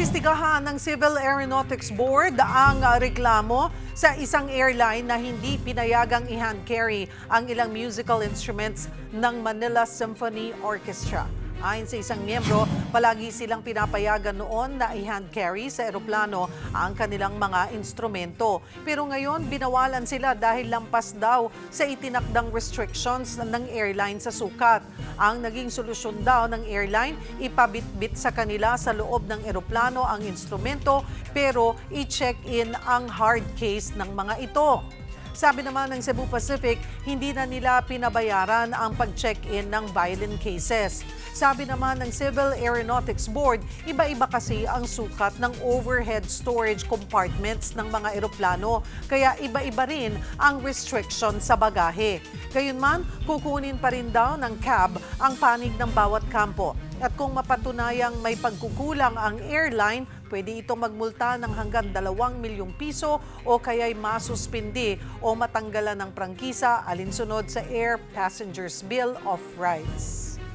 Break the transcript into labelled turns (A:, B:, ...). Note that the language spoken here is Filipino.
A: Iniimbestigahan ng Civil Aeronautics Board ang reklamo sa isang airline na hindi pinayagang i-hand carry ang ilang musical instruments ng Manila Symphony Orchestra. Ayon sa isang miyembro, palagi silang pinapayagan noon na i-hand carry sa eroplano ang kanilang mga instrumento. Pero ngayon, binawalan sila dahil lampas daw sa itinakdang restrictions ng airline sa sukat. Ang naging solusyon daw ng airline, ipabitbit sa kanila sa loob ng eroplano ang instrumento pero i-check-in ang hard case ng mga ito. Sabi naman ng Cebu Pacific, hindi na nila pinabayaran ang pag-check-in ng violin cases. Sabi naman ng Civil Aeronautics Board, iba-iba kasi ang sukat ng overhead storage compartments ng mga eroplano, kaya iba-iba rin ang restriction sa bagahe. Gayunman, kukunin pa rin daw ng CAB ang panig ng bawat kampo. At kung mapatunayang may pagkukulang ang airline, pwede itong magmulta ng hanggang 2 milyong piso o kaya'y masuspindi o matanggalan ng prangkisa alinsunod sa Air Passengers Bill of Rights.